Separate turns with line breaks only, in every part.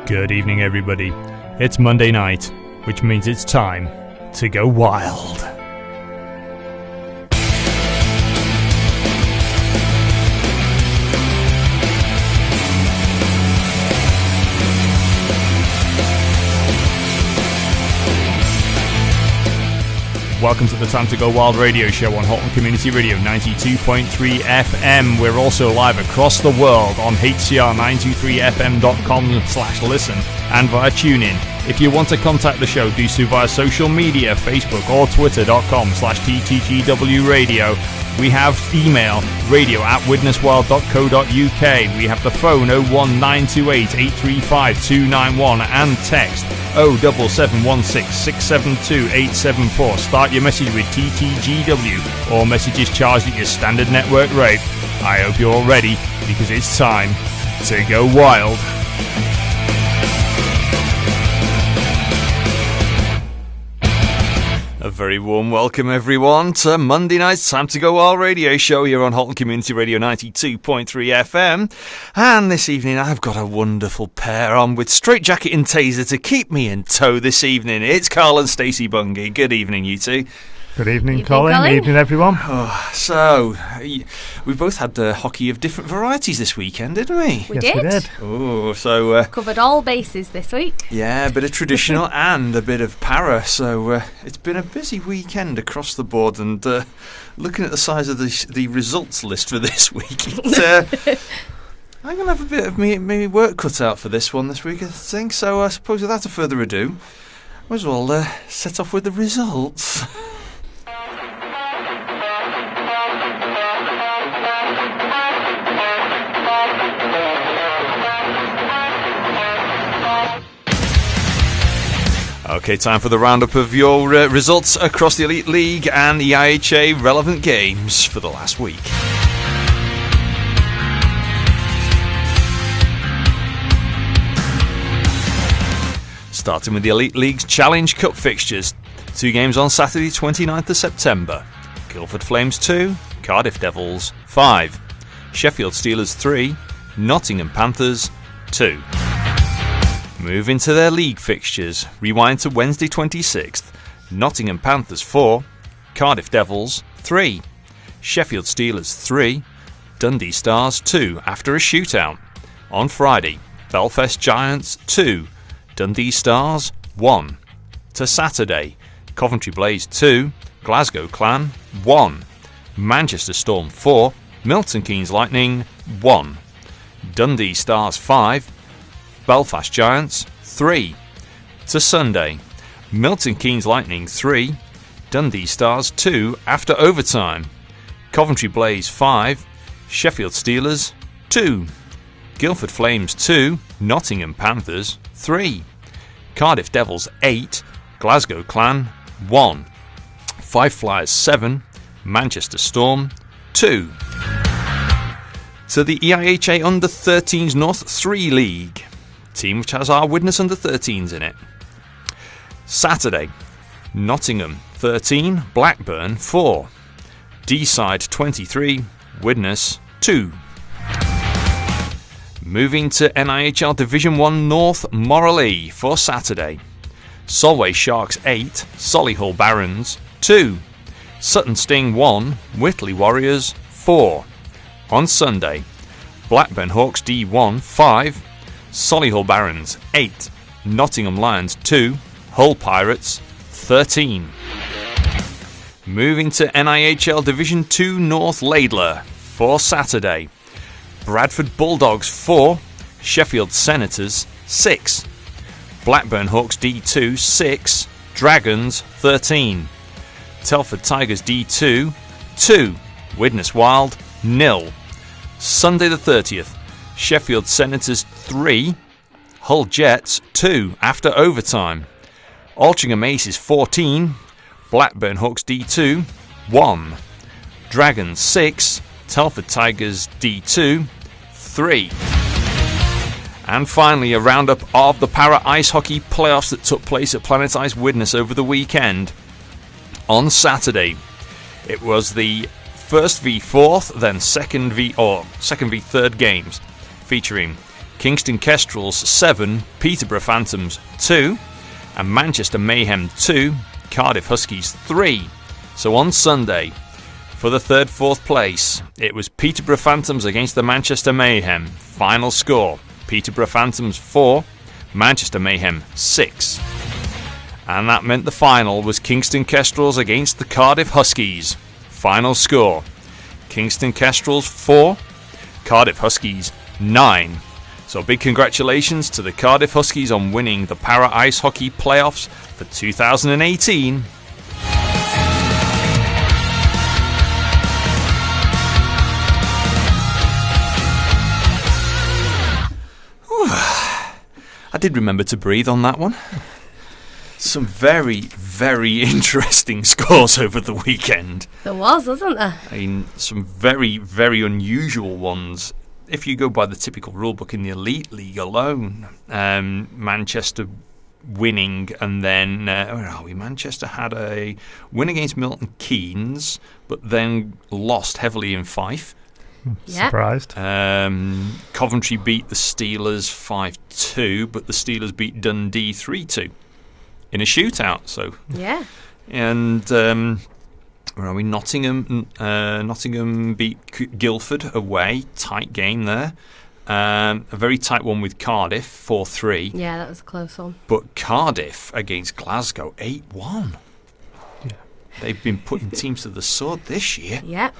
Good evening, everybody. It's Monday night, which means it's time to go wild. Welcome to the Time to Go Wild radio show on Halton Community Radio 92.3 FM. We're also live across the world on hcr923fm.com/listen and via TuneIn. If you want to contact the show, do so via social media, Facebook or twitter.com/ttgw radio. We have email, radio@widnesworld.co.uk. We have the phone 01928 835 291 and text 07716 672 874. Start your message with TTGW or messages charged at your standard network rate. I hope you're all ready because it's time to go wild. A very warm welcome, everyone, to Monday night's Time to Go Wild radio show here on Halton Community Radio 92.3 FM. And this evening, I've got a wonderful pair on with Straight Jacket and Taser to keep me in tow this evening. It's Carl and Stacey Bungay. Good evening, you two.
Good evening, Colin. Good evening, everyone.
So, we both had hockey of different varieties this weekend, didn't we?
We did.
Oh, so
covered all bases this week.
Yeah, a bit of traditional and a bit of para. So it's been a busy weekend across the board. And looking at the size of the results list for this week, I'm going to have a bit of me work cut out for this one this week, I think. So I suppose without further ado, might as well set off with the results. Okay, time for the roundup of your results across the Elite League and the NIHL relevant games for the last week. Starting with the Elite League's Challenge Cup fixtures. 2 games on Saturday, 29th of September. Guildford Flames 2, Cardiff Devils 5. Sheffield Steelers 3, Nottingham Panthers 2. Moving to their league fixtures, rewind to Wednesday 26th, Nottingham Panthers 4, Cardiff Devils 3, Sheffield Steelers 3, Dundee Stars 2 after a shootout. On Friday, Belfast Giants 2, Dundee Stars 1. To Saturday, Coventry Blaze 2, Glasgow Clan 1, Manchester Storm 4, Milton Keynes Lightning 1, Dundee Stars 5, Belfast Giants 3. To Sunday, Milton Keynes Lightning 3, Dundee Stars 2 after overtime, Coventry Blaze 5, Sheffield Steelers 2, Guildford Flames 2, Nottingham Panthers 3, Cardiff Devils 8, Glasgow Clan 1, Five Flyers 7, Manchester Storm 2. To the EIHA Under-13s North 3 League, team which has our Widnes Under-13s in it. Saturday, Nottingham 13, Blackburn 4, D-Side 23, Widnes 2. Moving to NIHL Division 1 North Morley for Saturday. Solway Sharks 8, Solihull Barons 2, Sutton Sting 1, Whitley Warriors 4. On Sunday, Blackburn Hawks D1 5, Solihull Barons 8, Nottingham Lions 2, Hull Pirates 13. Moving to NIHL Division 2 North Laidler for Saturday. Bradford Bulldogs 4, Sheffield Senators 6, Blackburn Hawks D2 6, Dragons 13, Telford Tigers D2 2, Widnes Wild 0. Sunday the 30th, Sheffield Senators 3, Hull Jets 2 after overtime, Altrincham Aces 14, Blackburn Hawks D2 1, Dragons 6, Telford Tigers D2 3. And finally, a roundup of the Para Ice Hockey playoffs that took place at Planet Ice Widnes over the weekend. On Saturday, it was the first v fourth, then second v third games, featuring Kingston Kestrels 7, Peterborough Phantoms 2, and Manchester Mayhem 2, Cardiff Huskies 3. So on Sunday, for the 3rd, 4th place, it was Peterborough Phantoms against the Manchester Mayhem. Final score, Peterborough Phantoms 4, Manchester Mayhem 6. And that meant the final was Kingston Kestrels against the Cardiff Huskies. Final score, Kingston Kestrels 4, Cardiff Huskies 9. So big congratulations to the Cardiff Huskies on winning the Para Ice Hockey Playoffs for 2018. I did remember to breathe on that one. Some very, very interesting scores over the weekend.
There was, wasn't there?
I mean, some very, very unusual ones. If you go by the typical rulebook in the Elite League alone, Manchester winning, and then where are we? Manchester had a win against Milton Keynes, but then lost heavily in Fife.
Yep.
Surprised.
Coventry beat the Steelers 5-2, but the Steelers beat Dundee 3-2 in a shootout. So
yeah.
And where are we? Nottingham beat Guildford away. Tight game there. A very tight one with Cardiff 4-3.
Yeah, that was a close one.
But Cardiff against Glasgow 8-1.
Yeah.
They've been putting teams to the sword this year.
Yep.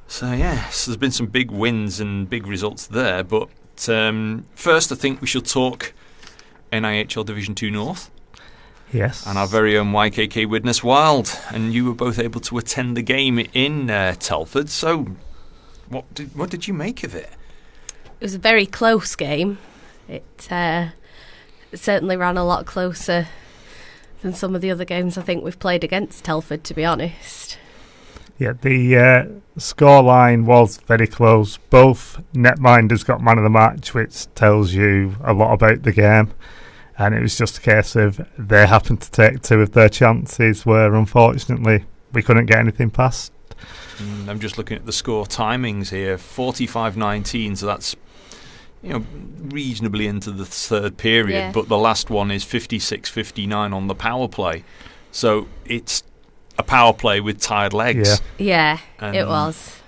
So yes, there's been some big wins and big results there. But first, I think we should talk NIHL Division 2 North.
Yes.
And our very own YKK Widnes Wild. And you were both able to attend the game in Telford. So what did you make of it?
It was a very close game. It certainly ran a lot closer than some of the other games I think we've played against Telford, to be honest.
Yeah, the scoreline was very close. Both netminders got man of the match, which tells you a lot about the game. And it was just a case of they happened to take two of their chances where, unfortunately, we couldn't get anything past.
I'm just looking at the score timings here. 45-19, so that's reasonably into the third period.
Yeah.
But the last one is 56-59 on the power play. So it's a power play with tired legs.
Yeah, it was.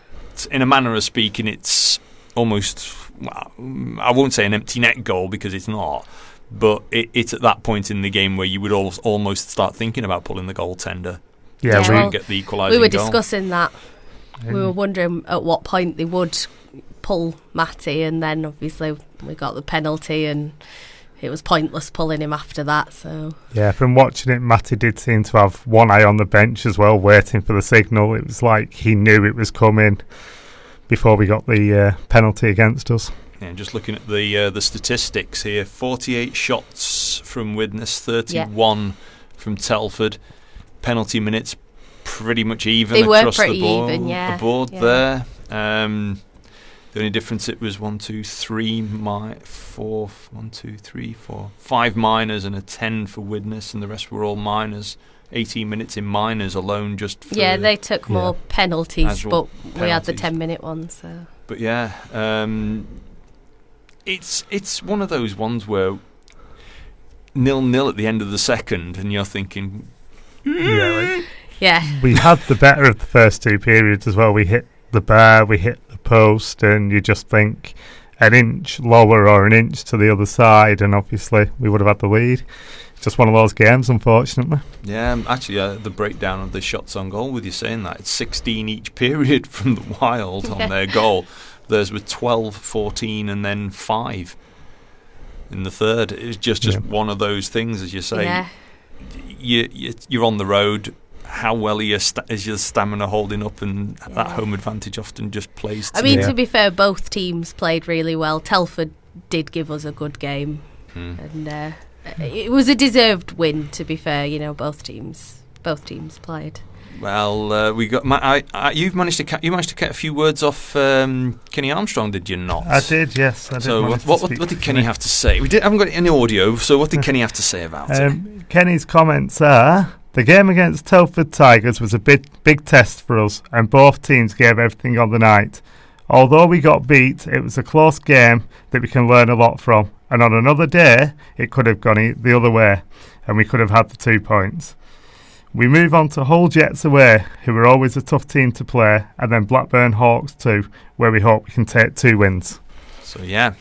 In a manner of speaking, it's almost, well, I won't say an empty net goal because it's not, but it's at that point in the game where you would almost start thinking about pulling the goaltender.
Yeah,
to try
we
and get the equalising
We were
goal.
discussing that. We were wondering at what point they would pull Matty, and then obviously we got the penalty and it was pointless pulling him after that. So
yeah, from watching it, Matty did seem to have one eye on the bench as well, waiting for the signal. It was like he knew it was coming before we got the penalty against us.
Yeah, just looking at the statistics here, 48 shots from Widnes, 31 from Telford. Penalty minutes pretty much even
they were
across
pretty
the board,
even, yeah.
There. The only difference, it was 5 minors and a 10 for Widnes, and the rest were all minors. 18 minutes in minors alone, just for
they took more penalties, but we had the 10-minute one. So,
but yeah, it's one of those ones where 0-0 at the end of the second, and you're thinking,
yeah,
we had the better of the first two periods as well. We hit the bar, we hit the post, and you just think an inch lower or an inch to the other side, and obviously we would have had the lead. It's just one of those games, unfortunately.
Yeah, actually, the breakdown of the shots on goal, with you saying that, it's 16 each period from the Wild on their goal. Theirs were 12, 14, and then 5 in the third. It's just one of those things, as you say.
Yeah.
You're on the road. How well is your stamina holding up, and that home advantage often just plays to
to be fair, both teams played really well. Telford did give us a good game, and it was a deserved win, to be fair. Both teams played. Well,
we got. You managed to get a few words off Kenny Armstrong, did you not?
I did, yes.
So what did Kenny have to say? We haven't got any audio. So what did Kenny have to say about it?
Kenny's comments are: the game against Telford Tigers was a big test for us, and both teams gave everything on the night. Although we got beat, it was a close game that we can learn a lot from. And on another day, it could have gone the other way, and we could have had the 2 points. We move on to Hull Jets away, who are always a tough team to play, and then Blackburn Hawks too, where we hope we can take 2 wins.
So yeah,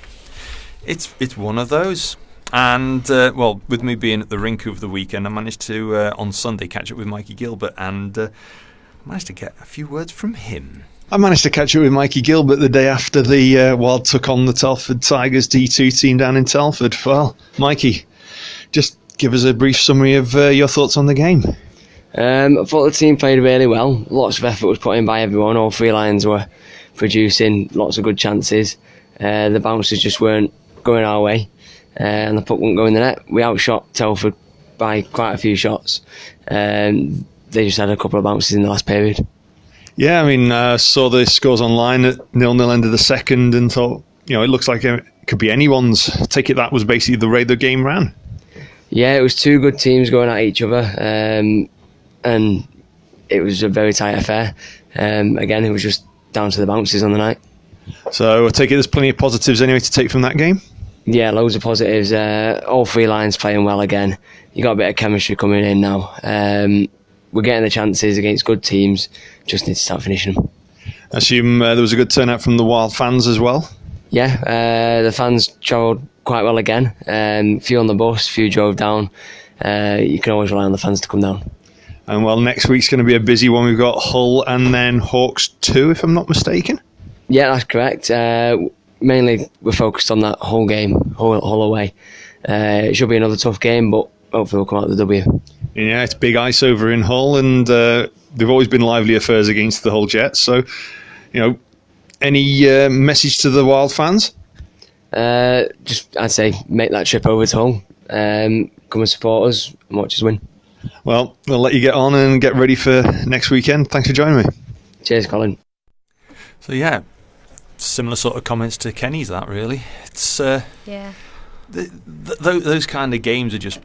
it's one of those. And well, with me being at the rink over the weekend, I managed to on Sunday catch up with Mikey Gilbert, and managed to get a few words from him.
I managed to catch up with Mikey Gilbert the day after the Wild took on the Telford Tigers D2 team down in Telford. Well, Mikey, just give us a brief summary of your thoughts on the game.
I thought the team played really well. Lots of effort was put in by everyone. All 3 lines were producing lots of good chances. The bounces just weren't going our way, and the puck wouldn't go in the net. We outshot Telford by quite a few shots. They just had a couple of bounces in the last period.
Yeah, I mean, saw the scores online at 0-0 end of the second and thought, it looks like it could be anyone's. Take it that was basically the way the game ran.
Yeah, it was 2 good teams going at each other, and it was a very tight affair. Again, it was just down to the bounces on the night.
So I take it there's plenty of positives anyway to take from that game?
Yeah, loads of positives. All 3 lines playing well again. You got a bit of chemistry coming in now. We're getting the chances against good teams. Just need to start finishing them.
I assume there was a good turnout from the Wild fans as well?
Yeah, the fans travelled quite well again. Few on the bus, few drove down. You can always rely on the fans to come down.
And well, next week's going to be a busy one. We've got Hull and then Hawks 2, if I'm not mistaken.
Yeah, that's correct. Mainly we're focused on that Hull game, Hull away. It should be another tough game, but hopefully we'll come out with the W.
Yeah, it's big ice over in Hull, and they've always been lively affairs against the Hull Jets. So, any message to the Wild fans?
Just, I'd say, make that trip over to Hull. Come and support us and watch us win.
Well, we'll let you get on and get ready for next weekend. Thanks for joining me.
Cheers, Colin.
So yeah, similar sort of comments to Kenny's. That really, it's those kind of games are just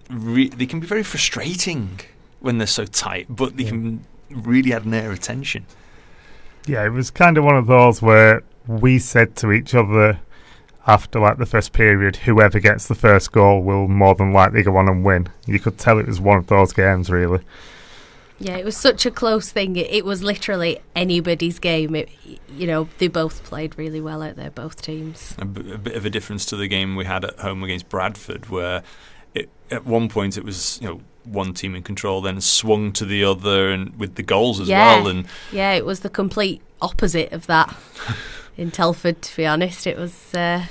they can be very frustrating when they're so tight, but they can really add an air of tension.
Yeah, it was kind of one of those where we said to each other after the first period, whoever gets the first goal will more than likely go on and win. You could tell it was one of those games, really.
Yeah, it was such a close thing. It was literally anybody's game. They both played really well out there, both teams.
A bit of a difference to the game we had at home against Bradford, where at one point it was one team in control, then swung to the other, and with the goals as well. And
yeah, it was the complete opposite of that in Telford. To be honest, it was sort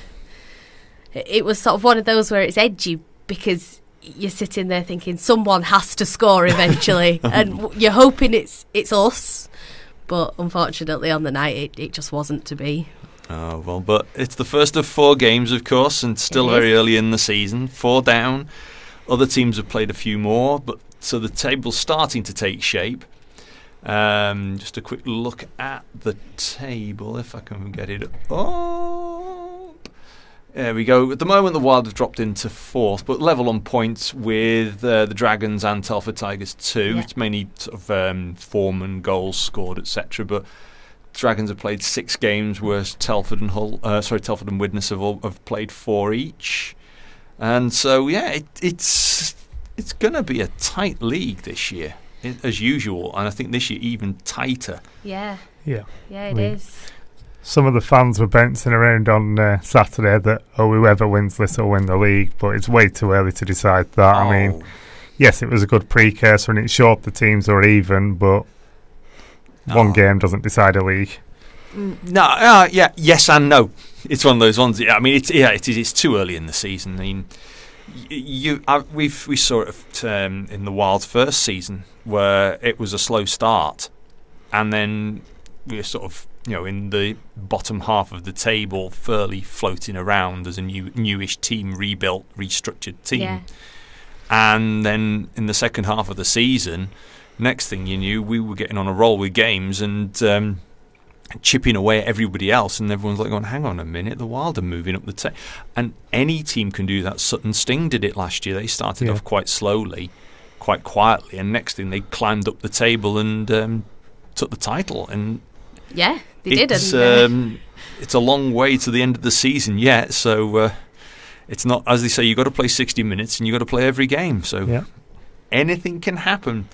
of one of those where it's edgy because you're sitting there thinking someone has to score eventually, and you're hoping it's us, but unfortunately on the night it just wasn't to be.
Oh well, but it's the first of 4 games, of course, and still very early in the season. 4 down. Other teams have played a few more, but so the table's starting to take shape. Just a quick look at the table, if I can get it up. There we go. At the moment, the Wild have dropped into 4th, but level on points with the Dragons and Telford Tigers too. Yeah. It's mainly sort of form and goals scored, etc. But Dragons have played 6 games, whereas Telford and Widnes have played 4 each. And so, yeah, it's going to be a tight league this year, as usual. And I think this year even tighter.
Yeah, it is.
Some of the fans were bouncing around on Saturday that, whoever wins this will win the league. But it's way too early to decide that. I mean, yes, it was a good precursor and it showed the teams were even, but one game doesn't decide a league.
No, yes and no. It's one of those ones. I mean, it's too early in the season. I mean, we saw it in the Wild's first season where it was a slow start, and then we were sort of in the bottom half of the table, fairly floating around as a newish team, restructured team. Yeah. And then in the second half of the season, next thing you knew, we were getting on a roll with games and chipping away at everybody else, and everyone's like going, hang on a minute, the Wild are moving up the table. And any team can do that. Sutton Sting did it last year. They started off quite slowly, quite quietly, and next thing they climbed up the table and took the title. And
yeah,
It's a long way to the end of the season yet, so it's not, as they say, you've got to play 60 minutes and you've got to play every game. So anything can happen.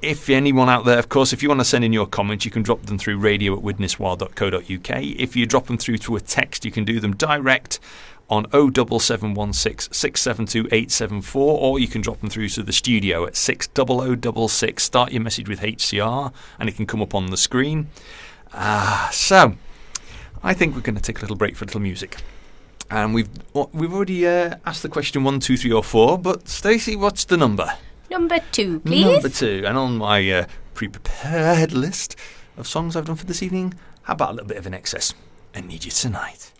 If anyone out there, of course, if you want to send in your comments, you can drop them through radio@widneswire.co.uk. If you drop them through to a text, you can do them direct on 07716 672 874, or you can drop them through to the studio at 60066. Start your message with HCR and it can come up on the screen. So I think we're going to take a little break for a little music. And we've already asked the question 1, 2, 3 or 4, but Stacey, what's the number?
Number 2, please.
Number 2. And on my pre-prepared list of songs I've done for this evening, how about a little bit of an excess? I Need You Tonight.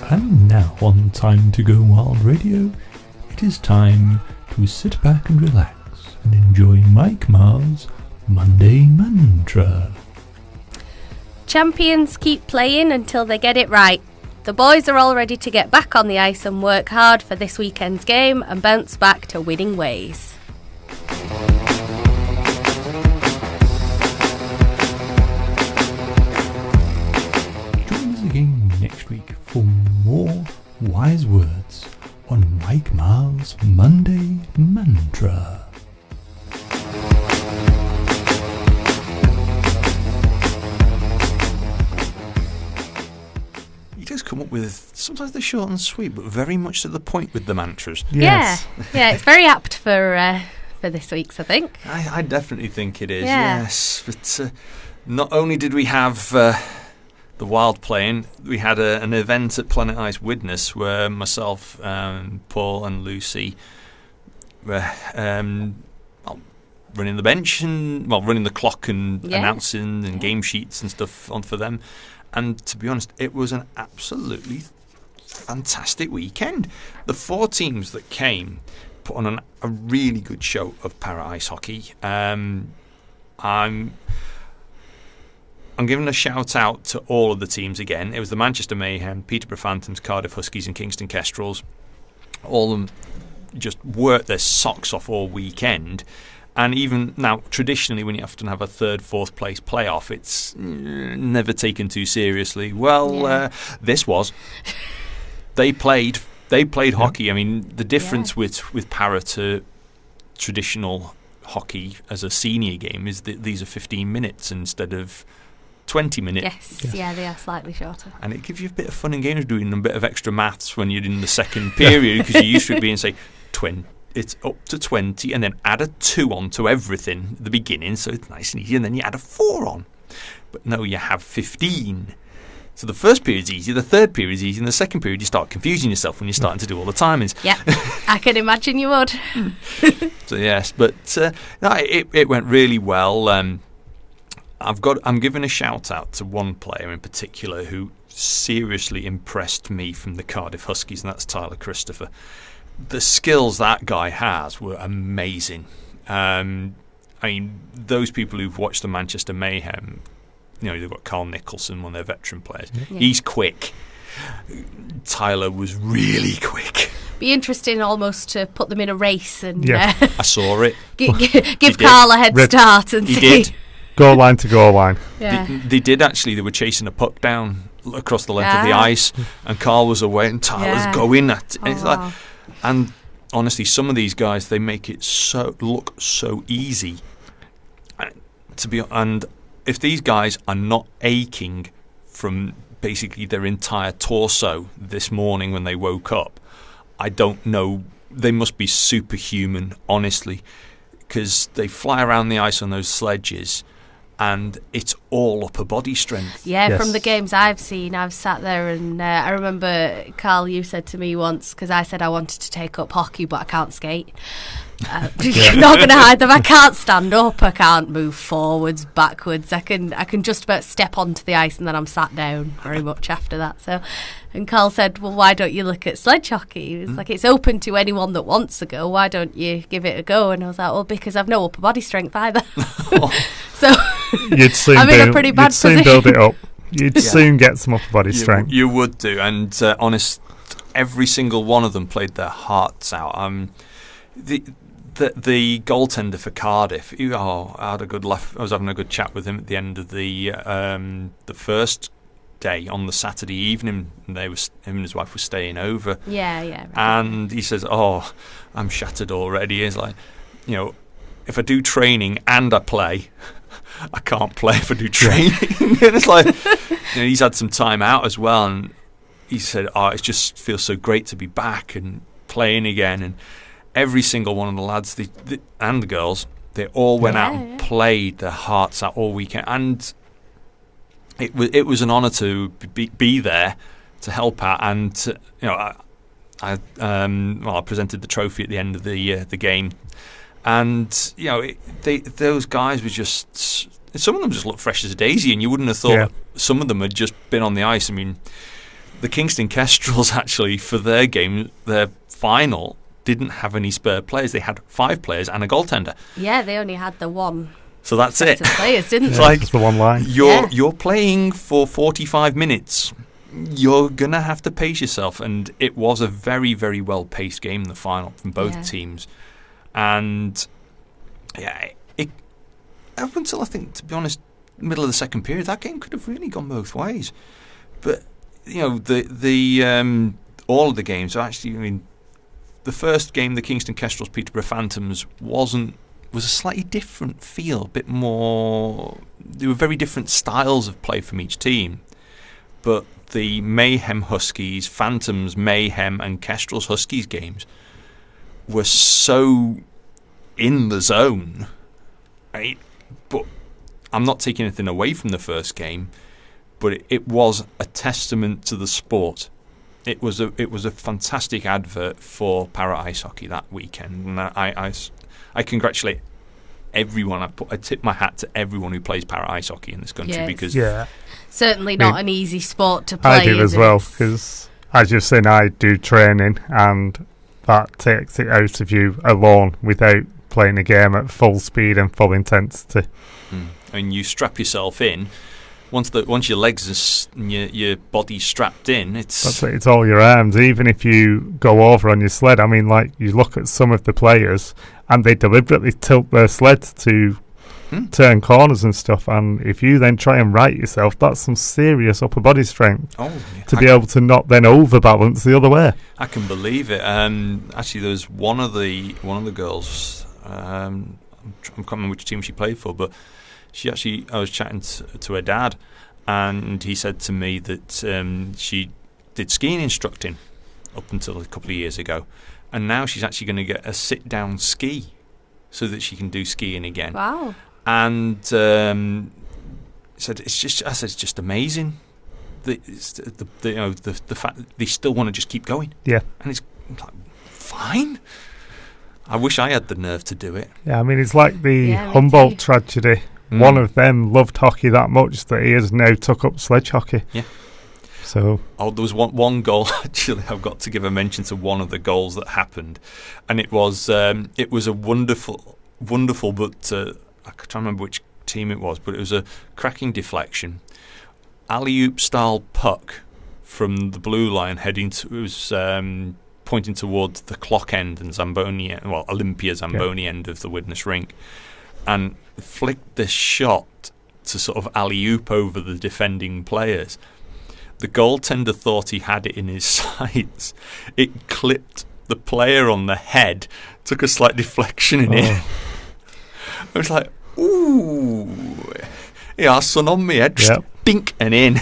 And now on Time to Go Wild Radio, it is time to sit back and relax and enjoy Mike Marr's Monday Mantra.
Champions keep playing until they get it right. The boys are all ready to get back on the ice and work hard for this weekend's game and bounce back to winning ways.
Join us again next week for more wise words on Mike Marr's Monday Mantra.
You just come up with, sometimes they're short and sweet, but very much to the point with the mantras.
Yes.
Yeah, it's very apt for this week's, I think.
I definitely think it is,
Yeah.
yes. But not only did we have the Wild playing, we had an event at Planet Ice Widnes where myself, Paul and Lucy were running the bench and running the clock and announcing and game sheets and stuff on for them. And to be honest, it was an absolutely fantastic weekend. The 4 teams that came put on a really good show of para ice hockey. I'm giving a shout out to all of the teams again. It was the Manchester Mayhem, Peterborough Phantoms, Cardiff Huskies and Kingston Kestrels. All of them just worked their socks off all weekend. And even now, traditionally, when you often have a 3rd, 4th place playoff, it's never taken too seriously. Well, this was. They played hockey. I mean, the difference with para to traditional hockey as a senior game is that these are 15 minutes instead of 20 minutes.
Yes, yeah, they are slightly shorter.
And it gives you a bit of fun and games doing a bit of extra maths when you're in the second period, because you're used to it being, say, 20. It's up to 20 and then add a 2 on to everything at the beginning, so it's nice and easy, and then you add a 4 on. But no, you have 15. So the first period's easy, the third period's easy, and the second period you start confusing yourself when you're starting to do all the timings.
Yeah, I can imagine you would.
So yes, but it went really well. I'm giving a shout out to one player in particular who seriously impressed me from the Cardiff Huskies, and that's Tyler Christopher. The skills that guy has were amazing. I mean, those people who've watched the Manchester Mayhem, they've got Carl Nicholson, one of their veteran players. Yeah. He's quick. Tyler was really quick.
Be interesting almost to put them in a race and
I saw it.
Give Carl a head start and
he
see.
Did.
Goal line to goal line.
Yeah.
They did actually. They were chasing a puck down across the length of the ice, and Carl was away, and Tyler's going at it. It's like, and honestly, some of these guys, they make it look so easy. And if these guys are not aching from basically their entire torso this morning when they woke up, I don't know. They must be superhuman, honestly, because they fly around the ice on those sledges, and it's all upper body strength.
Yeah,
Yes.
from the games I've seen, I've sat there and I remember, Carl, you said to me once, because I said I wanted to take up hockey but I can't skate. Not going to hide them. I can't stand up. I can't move forwards, backwards. I can just about step onto the ice and then I'm sat down very much after that. So, and Carl said, well, why don't you look at sledge hockey? He was like, it's open to anyone that wants to go. Why don't you give it a go? And I was like, well, because I've no upper body strength either. So
You'd soon
I'm in a pretty bad position.
Build it up. You'd soon get some upper body strength.
You would do. And honest, every single one of them played their hearts out. the goaltender for Cardiff. I had a good laugh. I was having a good chat with him at the end of the first day on the Saturday evening. And him and his wife were staying over.
Yeah. Right.
And he says, "Oh, I'm shattered already." He's like, if I do training and I play, I can't play if I do training. And it's like, he's had some time out as well, and he said, it just feels so great to be back and playing again. And every single one of the lads and the girls, they all went out and played their hearts out all weekend, and it was an honour to be there to help out. And I presented the trophy at the end of the game, and those guys were just, some of them just looked fresh as a daisy, and you wouldn't have thought some of them had just been on the ice. I mean, the Kingston Kestrels actually, for their game, their final, didn't have any spare players. They had 5 players and a goaltender.
Yeah, they only had the one.
So that's it.
Players, didn't
It's
they?
like,
just the one line.
You're playing for 45 minutes. You're gonna have to pace yourself, and it was a very, very well paced game in the final from both teams. And up until, I think, to be honest, middle of the second period, that game could have really gone both ways. But the all of the games actually, I mean, the first game, the Kingston Kestrels Peterborough Phantoms, was a slightly different feel, a bit more. There were very different styles of play from each team, but the Mayhem Huskies, Phantoms Mayhem, and Kestrels Huskies games were so in the zone, right? But I'm not taking anything away from the first game, but it was a testament to the sport. It was a fantastic advert for para ice hockey that weekend, and I congratulate everyone. I tip my hat to everyone who plays para ice hockey in this country, because
certainly not an easy sport to play.
I do as well, because as you've seen, I do training, and that takes it out of you alone without playing a game at full speed and full intensity.
And you strap yourself in. Once your legs and your body's strapped in,
it's all your arms. Even if you go over on your sled, I mean, like, you look at some of the players and they deliberately tilt their sleds to turn corners and stuff, and if you then try and right yourself, that's some serious upper body strength to be able to not then overbalance the other way.
I can believe it. Actually, there was one of the girls. I can't remember which team she played for, but I was chatting to her dad, and he said to me that she did skiing instructing up until a couple of years ago, and now she's actually going to get a sit-down ski so that she can do skiing again.
Wow!
And said it's just amazing. The fact that they still want to just keep going.
Yeah,
and it's like, fine. I wish I had the nerve to do it.
Yeah, I mean, it's like the Humboldt tragedy. One of them loved hockey that much that he has now took up sledge hockey. Yeah. So. Oh, there was one goal, actually. I've got to give a mention to one of the goals that happened, and it was a wonderful, but I can't remember which team it was, but it was a cracking deflection, alley-oop style puck from the blue line heading to. It was pointing towards the clock end and Olympia Zamboni end of the Widnes rink, and flicked this shot to sort of alley-oop over the defending players. The goaltender thought he had it in his sights. It clipped the player on the head, took a slight deflection in it. I was like, ooh, yeah, son on me head, dink and in.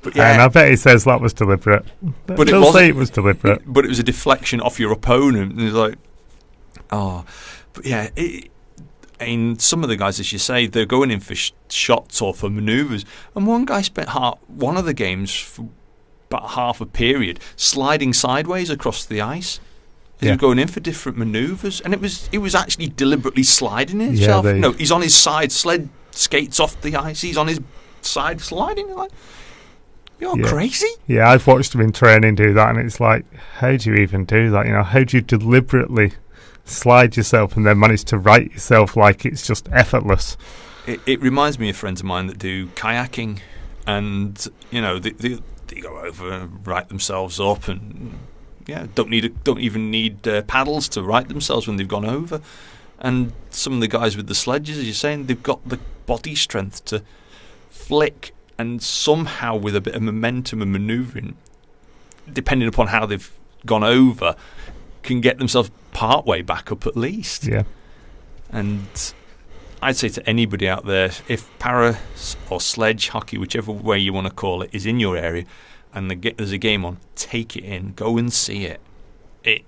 But yeah, and I bet he says that was deliberate. But he'll say it was deliberate. But it was a deflection off your opponent. And he's like, but yeah, and some of the guys, as you say, they're going in for shots or for manoeuvres. And one guy spent one of the games for about half a period sliding sideways across the ice. He was going in for different manoeuvres, and it was actually deliberately sliding himself. No, he's on his side, sled skates off the ice. He's on his side sliding. Like, you're crazy. Yeah, I've watched him in training do that, and it's like, how do you even do that? How do you deliberately slide yourself and then manage to right yourself like it's just effortless? It reminds me of friends of mine that do kayaking, and they go over and right themselves up and
don't even need paddles to right themselves when they've gone over. And some of the guys with the sledges, as you're saying, they've got the body strength to flick and somehow, with a bit of momentum and manoeuvring, depending upon how they've gone over, can get themselves part way back up at least.
Yeah.
And I'd say to anybody out there, if para or sledge hockey, whichever way you want to call it, is in your area and there's a game on, take it in, go and see it. It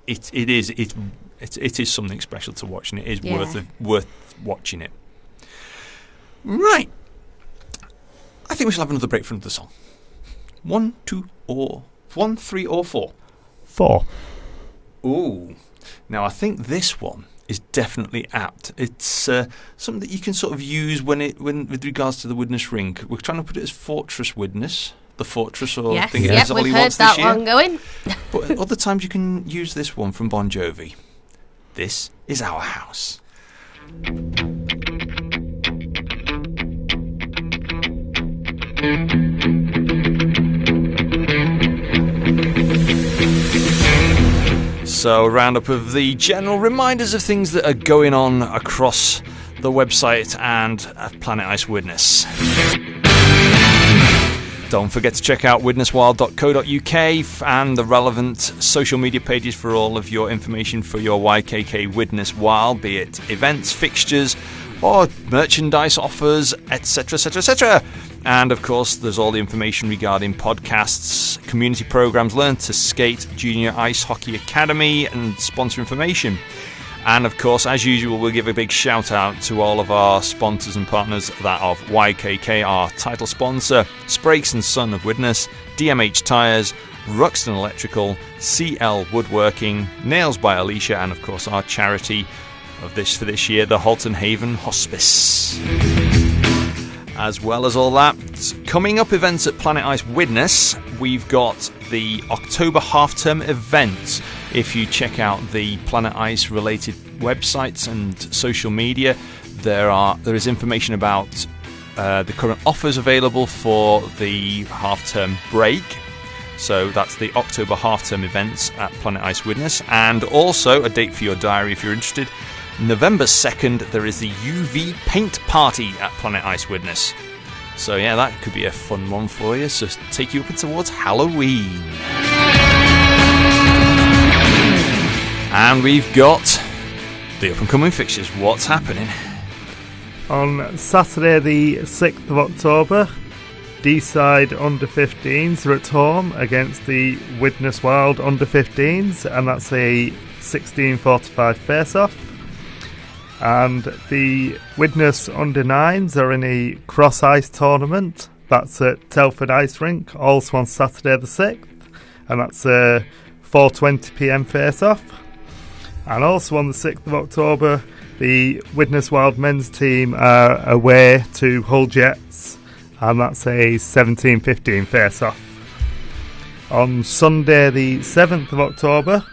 is something special to watch, and it is worth watching it. Right. I think we shall have another break for another song. 1, 3, or 4?
4.
Ooh. Now, I think this one is definitely apt. It's something that you can sort of use when with regards to the Widnes rink. We're trying to put it as Fortress Widnes, the Fortress, or
yes,
thing
yep,
is Ollie
we've
wants
heard that
this year.
one going.
But other times you can use this one from Bon Jovi. This is Our House. So, a roundup of the general reminders of things that are going on across the website and at Planet Ice Widnes. Don't forget to check out widneswild.co.uk and the relevant social media pages for all of your information for your YKK Widnes Wild, be it events, fixtures, or merchandise offers, etc., etc., etc. And of course, there's all the information regarding podcasts, community programs, Learn to Skate, Junior Ice Hockey Academy, and sponsor information. And of course, as usual, we'll give a big shout out to all of our sponsors and partners, that of YKK, our title sponsor, Sprakes & Son of Widnes, DMH Tyres, Ruxton Electrical, CL Woodworking, Nails by Alicia, and of course our charity of this for this year, the Halton Haven Hospice. As well as all that, coming up events at Planet Ice Widnes, we've got the October half-term event. If you check out the Planet Ice related websites and social media, there is information about the current offers available for the half-term break. So that's the October half-term events at Planet Ice Widnes, and also a date for your diary if you're interested. November 2nd, there is the UV Paint Party at Planet Ice Widnes. So yeah, that could be a fun one for you. So take you up towards Halloween. And we've got the up-and-coming fixtures. What's happening?
On Saturday the 6th of October, D-side under-15s are at home against the Widnes Wild under-15s, and that's a 16:45 face-off. And the Widnes under-9s are in a cross-ice tournament. That's at Telford Ice Rink, also on Saturday the 6th, and that's a 4:20pm face-off. And also on the 6th of October, the Widnes Wild men's team are away to Hull Jets, and that's a 17:15 face-off. On Sunday the 7th of October,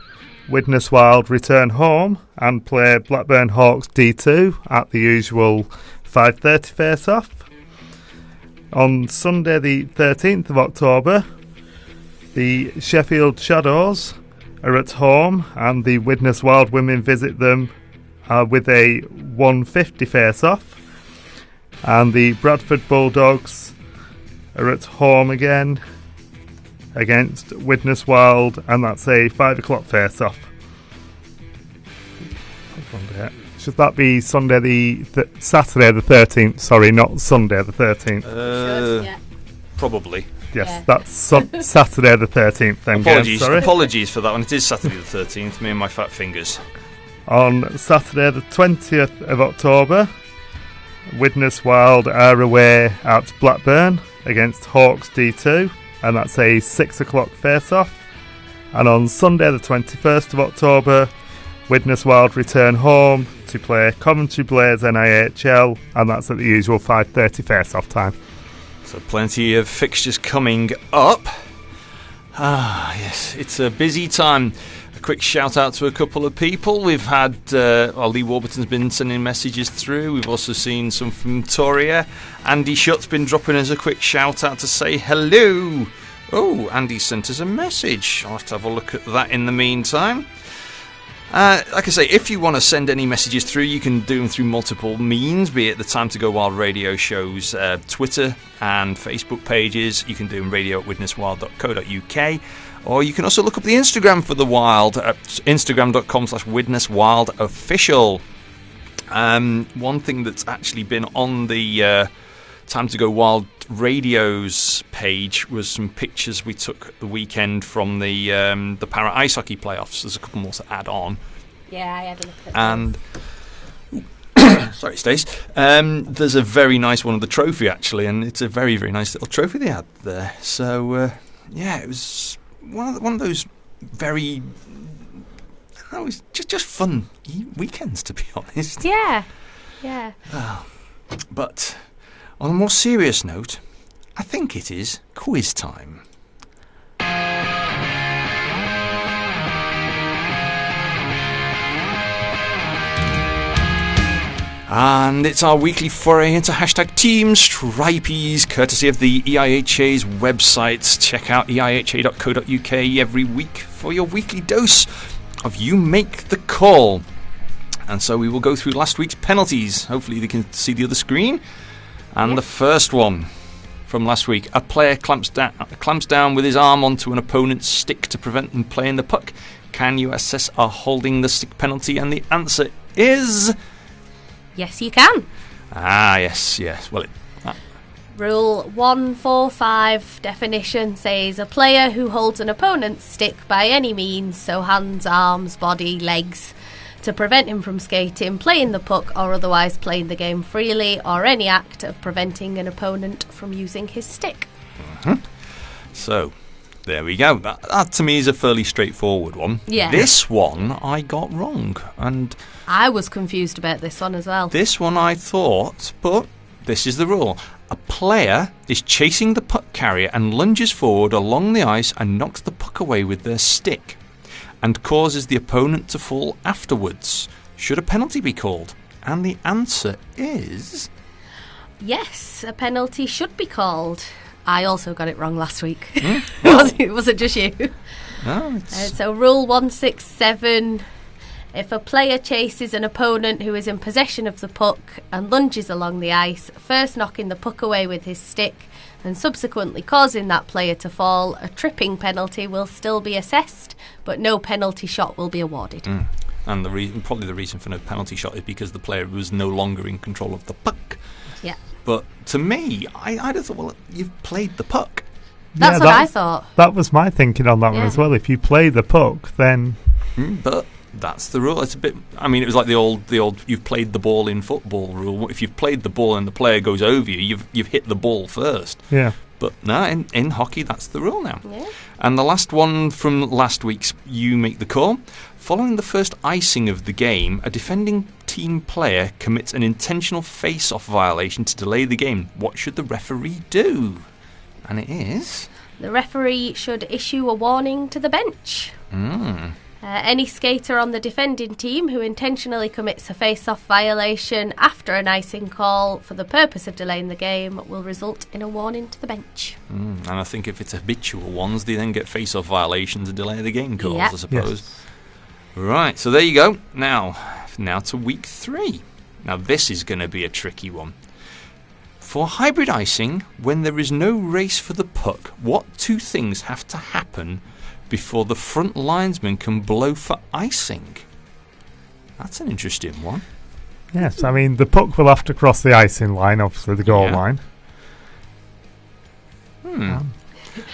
Widnes Wild return home and play Blackburn Hawks D2 at the usual 5:30 face-off. On Sunday the 13th of October, the Sheffield Shadows are at home and the Widnes Wild women visit them with a 1:50 face-off. And the Bradford Bulldogs are at home again against Widnes Wild, and that's a 5 o'clock face-off. Should that be Sunday Saturday the 13th? Sorry, not Sunday the 13th.
Probably.
Yes,
Yeah.
that's Saturday the 13th then.
Apologies,
sorry.
apologies for that one. It is Saturday the 13th, me and my fat fingers.
On Saturday the 20th of October, Widnes Wild are away at Blackburn against Hawks D2, and that's a 6 o'clock face-off. And on Sunday the 21st of October, Widnes Wild return home to play Coventry Blaze NIHL, and that's at the usual 5:30 face-off time.
So plenty of fixtures coming up. Yes, it's a busy time. A quick shout out to a couple of people. We've had Lee Warburton's been sending messages through. We've also seen some from Toria. Andy Shutt's been dropping us a quick shout out to say hello. Oh, Andy sent us a message. I'll have to have a look at that in the meantime. Like I say, if you want to send any messages through, you can do them through multiple means, be it the Time to Go Wild radio shows, Twitter and Facebook pages. You can do them radio at widneswild.co.uk, or you can also look up the Instagram for the Wild at instagram.com/widneswildofficial. One thing that's actually been on the Time to Go Wild Radio's page was some pictures we took the weekend from the Para Ice Hockey playoffs. There's a couple more to add on.
Yeah, I had a look at
and sorry, Stace. There's a very nice one of the trophy actually, and it's a very, very nice little trophy they had there. So yeah, it was one of those very it was just fun weekends, to be honest.
Yeah.
But on a more serious note, I think it is quiz time. And it's our weekly foray into hashtag Team Stripies, courtesy of the EIHA's website. Check out eiha.co.uk every week for your weekly dose of You Make the Call. And so we will go through last week's penalties. Hopefully you can see the other screen. And the first one from last week. A player clamps down with his arm onto an opponent's stick to prevent them playing the puck. Can you assess a holding the stick penalty? And the answer is...
Yes, you can.
Yes. Well,
Rule 145 definition says a player who holds an opponent's stick by any means, so hands, arms, body, legs, to prevent him from skating, playing the puck, or otherwise playing the game freely, or any act of preventing an opponent from using his stick.
Mm-hmm. So, there we go. That to me is a fairly straightforward one.
Yeah.
This one I got wrong, and
I was confused about this one as well.
This one I thought, but this is the rule. A player is chasing the puck carrier and lunges forward along the ice and knocks the puck away with their stick and causes the opponent to fall afterwards. Should a penalty be called? And the answer is...
Yes, a penalty should be called. I also got it wrong last week.
Well,
Was it just you?
No,
So rule 167... If a player chases an opponent who is in possession of the puck and lunges along the ice, first knocking the puck away with his stick and subsequently causing that player to fall, a tripping penalty will still be assessed, but no penalty shot will be awarded.
And probably the reason for no penalty shot is because the player was no longer in control of the puck.
Yeah.
But to me, I'd have thought, well, you've played the puck.
That's what I thought.
That was my thinking on that one as well. If you play the puck, then...
But... that's the rule. It's a bit. I mean, it was like the old. You've played the ball in football rule. If you've played the ball and the player goes over you, you've hit the ball first.
Yeah.
But no, in hockey, that's the rule now.
Yeah.
And the last one from last week's You Make the Call. Following the first icing of the game, a defending team player commits an intentional face-off violation to delay the game. What should the referee do? And it is...
The referee should issue a warning to the bench. Any skater on the defending team who intentionally commits a face-off violation after an icing call for the purpose of delaying the game will result in a warning to the bench.
And I think if it's habitual ones, they then get face-off violations and delay the game calls,
Yeah.
I suppose.
Yes.
Right, so there you go. Now to week 3. Now this is going to be a tricky one. For hybrid icing, when there is no race for the puck, what two things have to happen before the front linesman can blow for icing? That's an interesting one.
Yes, I mean, the puck will have to cross the icing line, obviously the goal line.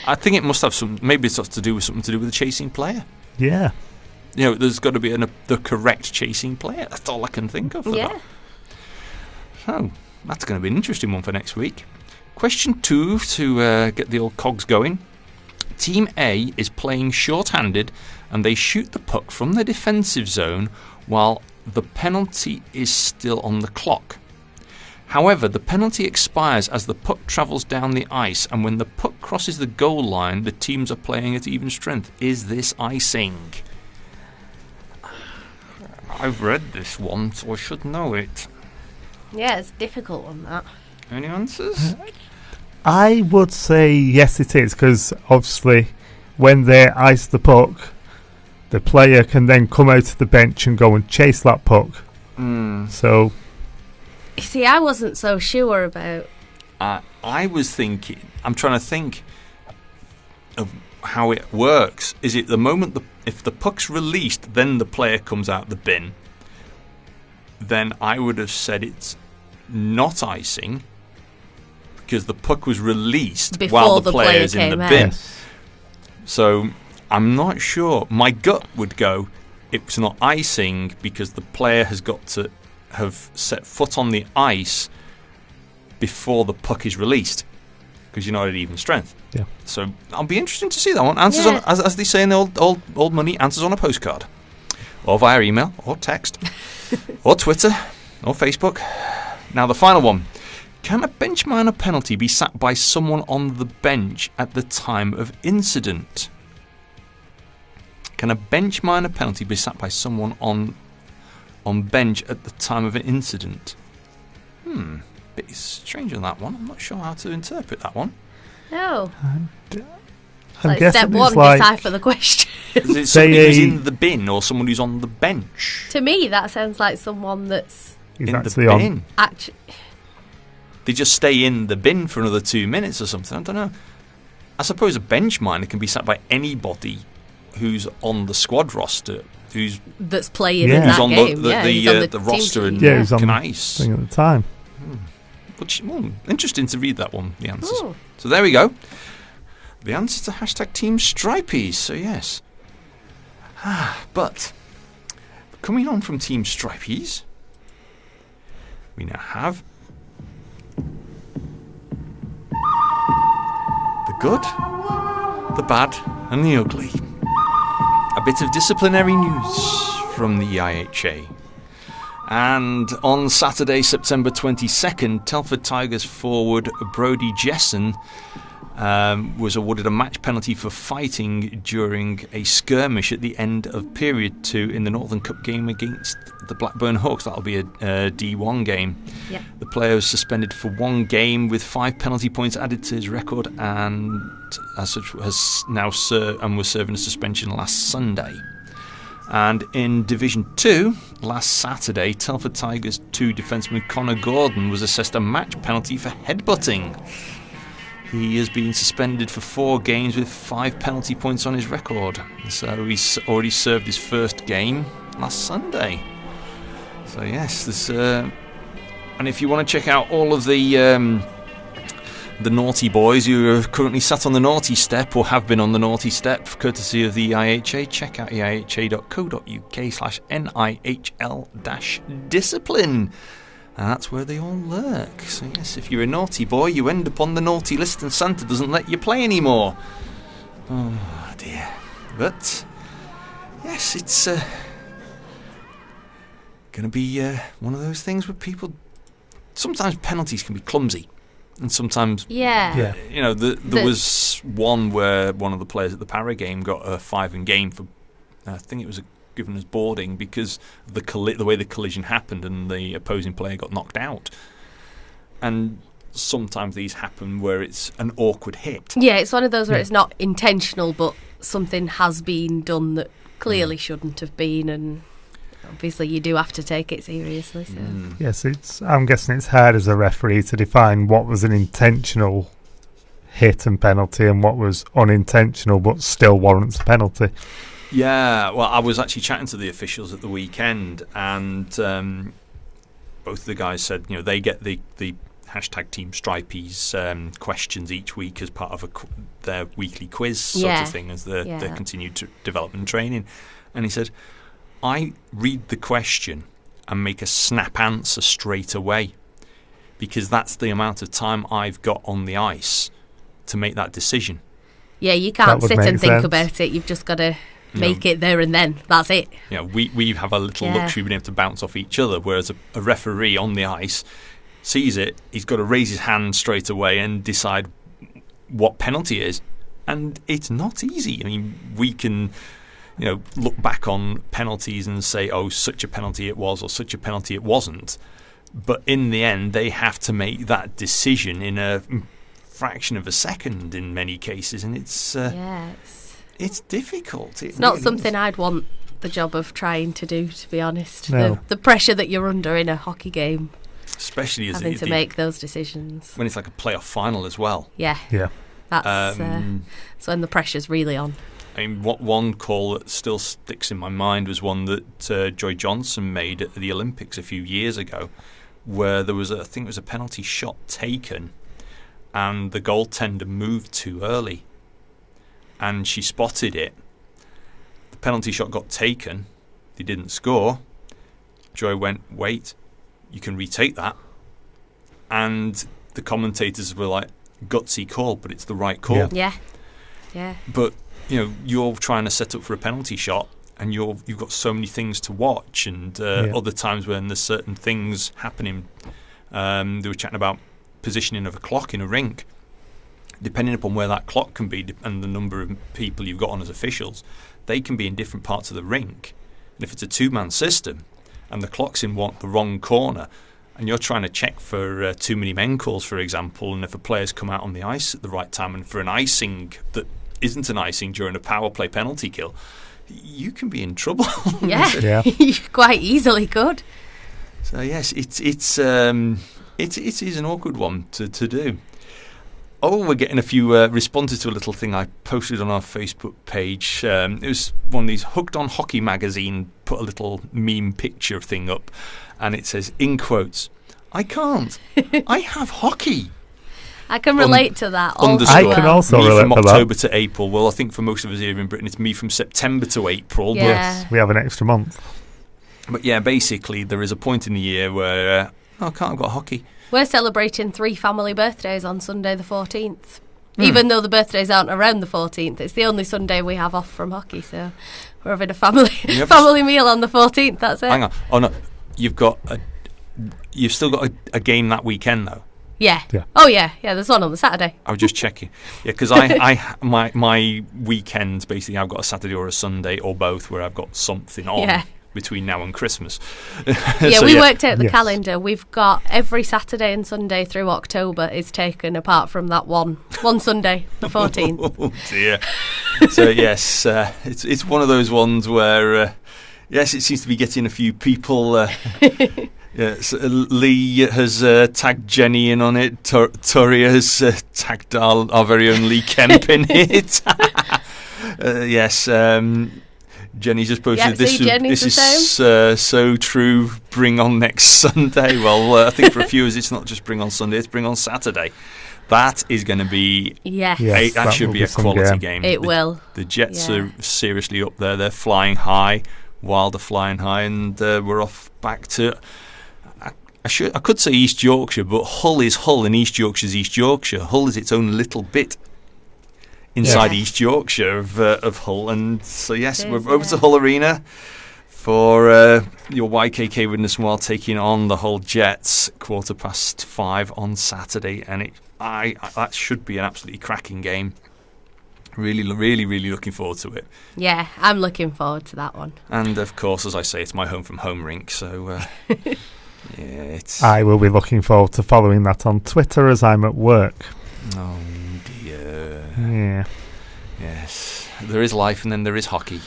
I think it must have maybe it's something to do with the chasing player.
Yeah.
You know, there's got to be the correct chasing player. That's all I can think of for that. So, that's going to be an interesting one for next week. Question 2 to get the old cogs going. Team A is playing short-handed and they shoot the puck from the defensive zone while the penalty is still on the clock. However, the penalty expires as the puck travels down the ice, and when the puck crosses the goal line, the teams are playing at even strength. Is this icing? I've read this one, so I should know it.
Yeah, it's a difficult one, that.
Any answers?
I would say yes, it is, because obviously when they ice the puck, the player can then come out of the bench and go and chase that puck. So,
You see, I wasn't so sure about.
I was thinking. I'm trying to think of how it works. Is it the moment if the puck's released, then the player comes out the bin? Then I would have said it's not icing because the puck was released
Before
while the
player
player's in the
came
bin.
out.
So I'm not sure. My gut would go it's not icing because the player has got to have set foot on the ice before the puck is released because you're not at even strength.
Yeah.
So I'll be interested to see that one. Answers on, as they say in the old money, answers on a postcard, or via email, or text, or Twitter, or Facebook. Now the final one: can a bench minor penalty be sat by someone on the bench at the time of incident? Can a bench minor penalty be sat by someone on bench at the time of an incident? Bit strange on that one. I'm not sure how to interpret that one.
No.
I'm
Like
guessing
step one,
it's
decipher the question.
Is it somebody who's in the bin or someone who's on the bench?
To me, that sounds like someone that's
he's
in the
actually
bin.
actually.
They just stay in the bin for another 2 minutes or something. I don't know. I suppose a bench minor can be sat by anybody who's on the squad roster,
That's playing
Yeah.
in
who's
that
on
game.
the
team
roster
sheet.
and
Yeah, he's on
can
the
ice.
thing at the time.
Which, interesting to read that one, the answers.
Oh.
So there we go. The answer to hashtag Team Stripies. So yes. But coming on from Team Stripies, we now have the good, the bad, and the ugly. A bit of disciplinary news from the IHA. And on Saturday, September 22nd, Telford Tigers forward Brodie Jessen was awarded a match penalty for fighting during a skirmish at the end of period 2 in the Northern Cup game against the Blackburn Hawks. That'll be a D1 game.
Yeah.
The player was suspended for 1 game with 5 penalty points added to his record, and as such has now was serving a suspension last Sunday. And in Division 2, last Saturday, Telford Tigers 2 defenceman Connor Gordon was assessed a match penalty for headbutting. He has been suspended for 4 games with 5 penalty points on his record. So he's already served his first game last Sunday. So yes, there's and if you want to check out all of the naughty boys who are currently sat on the naughty step or have been on the naughty step courtesy of the IHA, check out eiha.co.uk/NIHL-discipline, and that's where they all lurk. So yes, if you're a naughty boy, you end up on the naughty list and Santa doesn't let you play anymore. Oh dear. But yes, it's going to be one of those things where people, sometimes penalties can be clumsy. And sometimes,
Yeah.
you know, there was one where one of the players at the Para game got a 5 in game for, I think it was given as boarding because of the way the collision happened and the opposing player got knocked out. And sometimes these happen where it's an awkward hit.
Yeah, it's one of those where it's not intentional, but something has been done that clearly shouldn't have been, and obviously you do have to take it seriously. So.
Yes, I'm guessing it's hard as a referee to define what was an intentional hit and penalty and what was unintentional but still warrants a penalty.
Yeah, well, I was actually chatting to the officials at the weekend, and both of the guys said, you know, they get the hashtag Team Stripies questions each week as part of their weekly quiz sort of thing as their continued development and training. And he said, I read the question and make a snap answer straight away because that's the amount of time I've got on the ice to make that decision.
Yeah, you can't sit and think about it. You've just got to make it there and then. That's it.
Yeah, we have a little luxury being able to bounce off each other, whereas a referee on the ice sees it, he's got to raise his hand straight away and decide what penalty is. And it's not easy. I mean, we can, you know, look back on penalties and say, oh, such a penalty it was or such a penalty it wasn't. But in the end, they have to make that decision in a fraction of a second in many cases, and it's difficult.
It's not something I'd want the job of trying to do, to be honest.
No.
The pressure that you're under in a hockey game,
especially as
having to make those decisions
when it's like a playoff final as well.
Yeah. That's when the pressure's really on.
I mean, one call that still sticks in my mind was one that Joy Johnson made at the Olympics a few years ago, where there was I think it was a penalty shot taken, and the goaltender moved too early, and she spotted it. The penalty shot got taken. They didn't score. Joy went, "Wait, you can retake that," and the commentators were like, "Gutsy call, but it's the right call."
Yeah.
But you're trying to set up for a penalty shot, and you've got so many things to watch, and other times when there's certain things happening. They were chatting about positioning of a clock in a rink. Depending upon where that clock can be and the number of people you've got on as officials, they can be in different parts of the rink. And if it's a two-man system and the clock's in the wrong corner, and you're trying to check for too many men calls, for example, and if a player's come out on the ice at the right time and for an icing that isn't an icing during a power play penalty kill, you can be in trouble.
Yeah. You quite easily could.
So yes, it is an awkward one to do. Oh, we're getting a few responses to a little thing I posted on our Facebook page. It was one of these Hooked on Hockey magazine put a little meme picture thing up, and it says, in quotes, "I can't. I have hockey."
I can relate to that.
I can also
me
relate
from
to
October
that.
to April. Well, I think for most of us here in Britain, it's me from September to April.
Yeah.
Yes, we have an extra month.
But yeah, basically, there is a point in the year where I can't. I've got hockey.
We're celebrating 3 family birthdays on Sunday the 14th. Even though the birthdays aren't around the 14th, it's the only Sunday we have off from hockey. So we're having a family meal on the 14th. That's it.
Hang on. Oh no, you've still got a game that weekend though.
Yeah.
Yeah.
Oh yeah. There's one on the Saturday.
I was just checking. Yeah, because my weekends basically I've got a Saturday or a Sunday or both where I've got something on between now and Christmas.
We worked out the calendar. We've got every Saturday and Sunday through October is taken apart from that one Sunday, the 14th.
Oh dear. So yes, it's one of those ones where it seems to be getting a few people. Yes, Lee has tagged Jenny in on it. Tori has tagged our very own Lee Kemp in it. Yes, Jenny just posted this is so true. Bring on next Sunday. Well, I think for a few of us, it's not just bring on Sunday; it's bring on Saturday. That is going to be that should be a quality game.
It will.
The Jets are seriously up there. They're flying high, Wild are flying high, and we're off back to. I could say East Yorkshire, but Hull is Hull and East Yorkshire's East Yorkshire. Hull is its own little bit inside East Yorkshire of Hull. And so, yes, we're over to Hull Arena for your YKK Widnes while taking on the Hull Jets, 5:15 on Saturday. And that should be an absolutely cracking game. Really, really, really looking forward to it.
Yeah, I'm looking forward to that one.
And, of course, as I say, it's my home from home rink, so...
I will be looking forward to following that on Twitter as I'm at work.
Oh dear.
Yeah.
Yes. There is life and then there is hockey.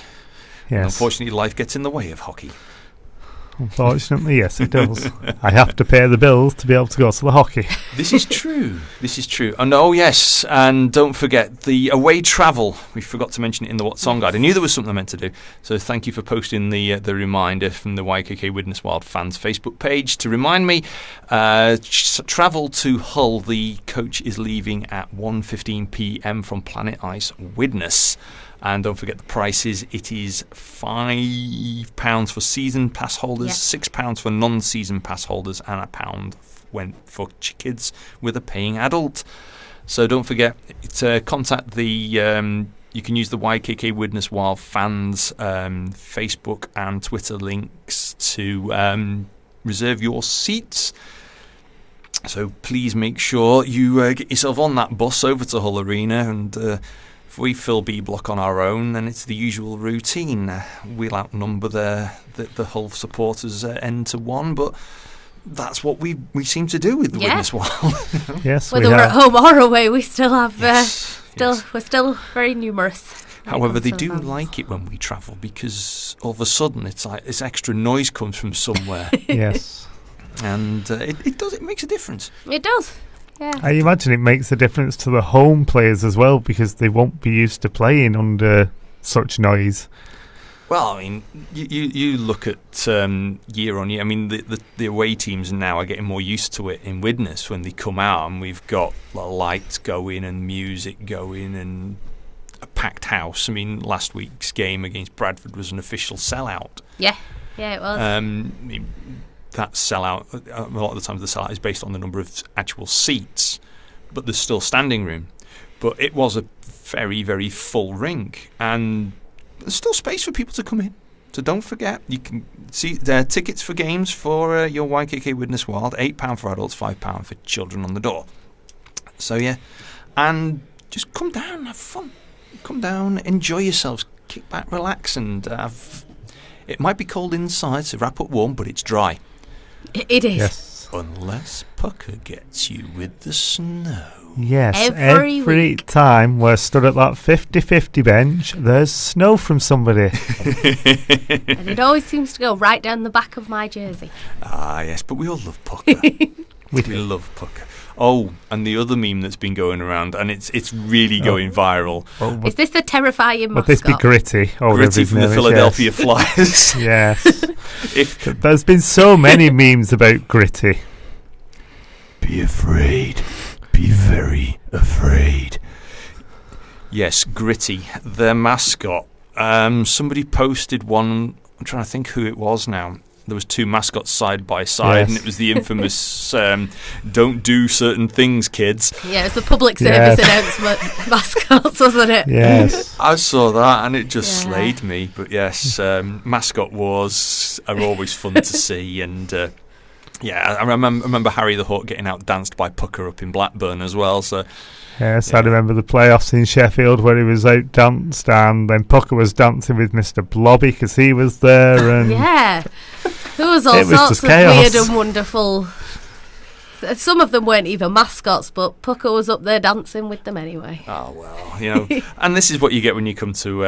Yes.
And unfortunately, life gets in the way of hockey.
Unfortunately, yes, it does. I have to pay the bills to be able to go to the hockey.
This is true. And yes, and don't forget the away travel. We forgot to mention it in the What Song Guide. I knew there was something I meant to do. So thank you for posting the reminder from the YKK Widnes Wild fans Facebook page to remind me. Travel to Hull. The coach is leaving at 1:15 p.m. from Planet Ice Widnes. And don't forget the prices. It is £5 for season pass holders, £6 for non-season pass holders, and £1 for kids with a paying adult. So don't forget to contact the. You can use the YKK Widnes Wild fans Facebook and Twitter links to reserve your seats. So please make sure you get yourself on that bus over to Hull Arena and. If we fill B block on our own, then it's the usual routine. We'll outnumber the Hull supporters N to 1, but that's what we seem to do with the Widnes Wild.
Yes,
Whether we're at home or away, we still have we're still very numerous.
However, they do like it when we travel because all of a sudden it's like this extra noise comes from somewhere.
Yes.
And it makes a difference.
It does. Yeah.
I imagine it makes a difference to the home players as well because they won't be used to playing under such noise.
Well, I mean, you look at year on year. I mean, the away teams now are getting more used to it in Widnes when they come out, and we've got lights going and music going and a packed house. I mean, last week's game against Bradford was an official sellout.
Yeah, it was.
I mean, that sellout, a lot of the times the sellout is based on the number of actual seats, but there's still standing room. But it was a very, very full rink, and there's still space for people to come in. So don't forget, you can see there are tickets for games for your YKK Widnes Wild, £8 for adults, £5 for children on the door. So yeah, and just come down, have fun. Come down, enjoy yourselves, kick back, relax, and have. It might be cold inside, so wrap up warm, but it's dry.
It is.
Yes.
Unless Pucker gets you with the snow.
Yes,
every
time we're stood at that 50-50 bench, there's snow from somebody.
And it always seems to go right down the back of my jersey.
Ah, yes, but we all love Pucker. we love Pucker. Oh, and the other meme that's been going around, and it's really going viral.
Oh,
is this the terrifying mascot?
Would this be Gritty?
Gritty from the Philadelphia Flyers.
Yes. There's been so many memes about Gritty.
Be afraid. Be very afraid. Yes, Gritty, their mascot. Somebody posted one. I'm trying to think who it was now. There was two mascots side by side, and it was the infamous "Don't do certain things, kids."
Yeah, it's the public service announcement mascots, wasn't it?
Yes.
I saw that, and it just slayed me. But yes, mascot wars are always fun to see, and I remember Harry the Hawk getting out danced by Pucker up in Blackburn as well. So.
Yes, I remember the playoffs in Sheffield where he was out danced, and then Pucker was dancing with Mr. Blobby because he was there. And
there was all sorts of weird and wonderful. Some of them weren't even mascots, but Pucker was up there dancing with them anyway.
Oh well, and this is what you get when you come to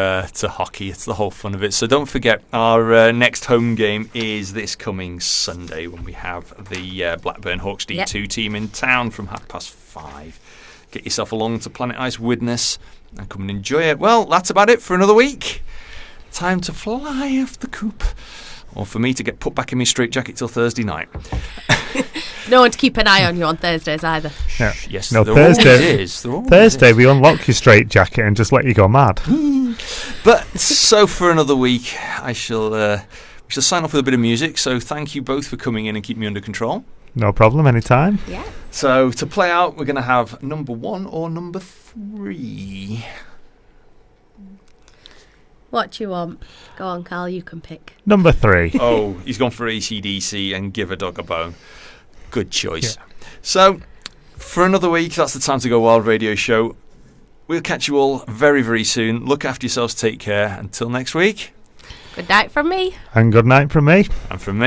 hockey. It's the whole fun of it. So don't forget, our next home game is this coming Sunday when we have the Blackburn Hawks D2 team in town from 5:30. Get yourself along to Planet Ice Widnes and come and enjoy it. Well, that's about it for another week. Time to fly off the coop. Or for me to get put back in my straitjacket till Thursday night.
No one to keep an eye on you on Thursdays either.
Yeah.
Yes,
no,
there
Thursday,
always is.
Thursday we unlock your straitjacket and just let you go mad.
But so for another week, we shall sign off with a bit of music. So thank you both for coming in and keeping me under control.
No problem, anytime.
Yeah.
So to play out, we're going to have number 1 or number 3.
What do you want? Go on, Carl, you can pick.
Number 3.
Oh, he's gone for AC/DC and Give a Dog a Bone. Good choice. Yeah. So for another week, that's the Time to Go Wild radio show. We'll catch you all very, very soon. Look after yourselves. Take care. Until next week.
Good night from me.
And good night from me.
And from me.